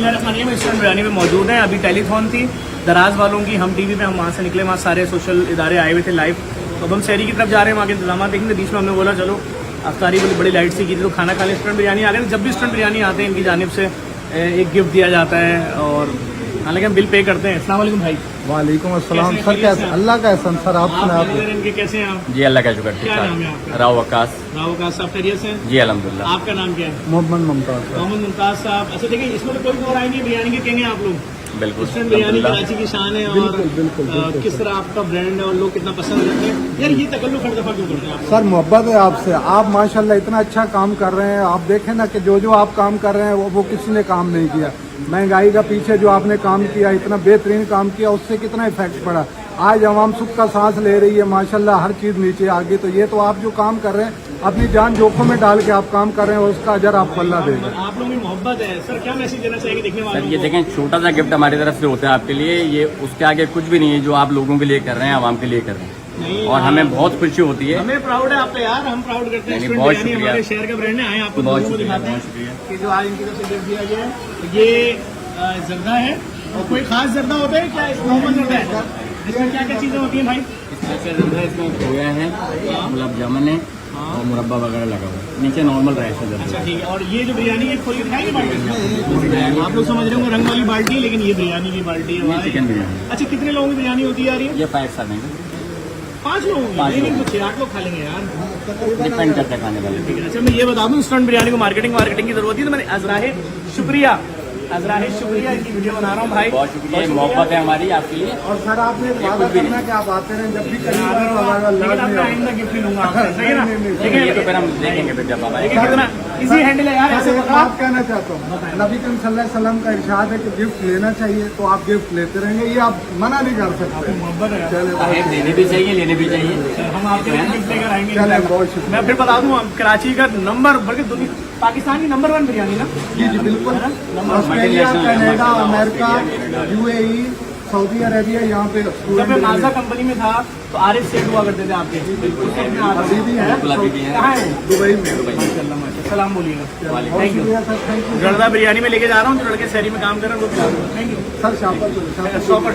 बिस्मिल्लाहिर्रहमानिर्रहीम। रेस्टोरेंट बिरयानी में मौजूद है। अभी टेलीथॉन थी दराज वालों की, हम टीवी पे हम वहाँ से निकले, वहाँ सारे सोशल इदारे आए हुए थे लाइव। तो अब हम शहरी की तरफ जा रहे हैं, वहाँ के इंतजाम देखेंगे। बीच में हमने बोला चलो अफ्तारी बड़ी लाइट सी की थी तो खाना खा ले। रेस्टोरेंट बिरयानी आ गए। जब भी रेस्टोरेंट बिरयानी आते हैं इनकी जानिब से एक गिफ्ट दिया जाता है और हालांकि हम बिल पे करते हैं। अस्सलाम वालेकुम भाई। वालेकुम अस्सलाम सर। कैसे? अल्लाह का एहसान सर। आप सुनाए इनके कैसे हैं आप? जी अल्लाह का शुक्र। क्या नाम है आपका? राव वकास। राव वकास साहब खैरियत से? जी अल्हम्दुलिल्लाह। आपका नाम क्या है? मोहम्मद मुमताज। मोहम्मद मुमताज साहब। अच्छा देखिए, इसमें तो कोई और आएंगे बिरयानी के कहेंगे आप लोग। बिल्कुल रेस्टोरेंट बिरयानी कराची की शान है और किस तरह आपका ब्रांड है और लोग कितना पसंद करते हैं। यार ये तकल्लुफ हर दफा क्यों करते हैं आप? सर मोहब्बत है आपसे। आप माशाल्लाह इतना अच्छा काम कर रहे हैं। आप देखें ना कि जो आप काम कर रहे हैं वो किसी ने काम नहीं किया। महंगाई का पीछे जो आपने काम किया, इतना बेहतरीन काम किया, उससे कितना इफेक्ट पड़ा। आज आवाम सुख का सांस ले रही है माशाल्लाह, हर चीज नीचे आ गई। तो ये तो आप जो काम कर रहे हैं अपनी जान जोखिम में डाल के आप काम कर रहे हैं और उसका अजर आपको अल्लाह देगा। आप लोगों में मोहब्बत है सर, क्या मैसेज देना चाहेंगे देखने वालों सर को? ये देखें, छोटा सा गिफ्ट हमारी तरफ से होता है आपके लिए। ये उसके आगे कुछ भी नहीं है जो आप लोगों के लिए कर रहे हैं, आवाम के लिए कर रहे हैं। नहीं, और हमें बहुत खुशी होती है। हमें प्राउड है आप पे यार, हम प्राउड करते हैं। नहीं, रेस्टोरेंट बहुत बिरयानी शुक्रिया। हमारे शहर का ब्रांड है। आए आपको बहुत लोगों को शुक्रिया, दिखाते हैं बहुत शुक्रिया। कि जो आज इनकी तरफ से गिफ्ट दिया गया है ये जर्दा है। और कोई खास जर्दा होता है क्या? नॉर्मल जर्दा है। इसमें क्या क्या चीजें होती हैं भाई? इसमें खोया है, गुलाब जामुन है और मुरब्बा वगैरह लगा हुआ है। नीचे नॉर्मल राइस है। अच्छा ठीक है। और ये जो बिरयानी है खोल के खाएंगे बाल्टी? आप लोग समझ रहे होंगे रंग वाली बाल्टी है, लेकिन ये बिरयानी की बाल्टी है भाई। चिकन बिरयानी। अच्छा कितने लोगों की बिरयानी होती है यार ये? ये 5 साल है। 5 लोगों की? 5 नहीं, तो 6-8 लोग खा लेंगे यार। डिपेंड करता है खाने वाले। ठीक है। अच्छा मैं ये बता दूं, रेस्टोरेंट बिरयानी को मार्केटिंग की जरूरत थी तो मैंने अजराहे शुक्रिया इनकी वीडियो बना रहा हूँ भाई। बहुत शुक्रिया, मोहब्बत है हमारी आपके लिए। और सर आपने वादा करना कि आप आते रहें जब भी कहीं गिफ्ट लूंगा आपसे, सही है ना? ये तो फिर हम देखेंगे फिर जब हमारे। देखिए कितना इजी हैंडल है यार। ऐसे पकड़ा। बात कहना चाहता हूँ, नबी करीम सल्लल्लाहु अलैहि वसल्लम का इरशाद है कि गिफ्ट लेना चाहिए तो आप गिफ्ट लेते रहेंगे, ये आप मना नहीं कर सकते। मोहब्बत है। चले देने भी चाहिए, लेने भी चाहिए। हम आपके लिए गिफ्ट लेकर आएंगे। चले, बहुत शुक्रिया। मैं फिर बता दूं, कराची का नंबर बल्कि दुनिया पाकिस्तान की नंबर 1 बिरयानी ना। जी जी बिल्कुल। Australia, Canada, America, UAE, Saudi Arabia, यहाँ पे जब मैं माजा कंपनी में था तो आरिफ सेठ हुआ करते थे आपके। अभी भी है, कहाँ है? दुबई में। माशाल्लाह माशाल्लाह। सलाम बोलिएगा। बहुत थैंक यू। शुक्रिया सर, थैंक यू। जर्दा बिरयानी में लेके जा रहा हूँ, जो लड़के शहरी में काम कर रहे हैं वो खिला दो। Thank you sir shopper shopper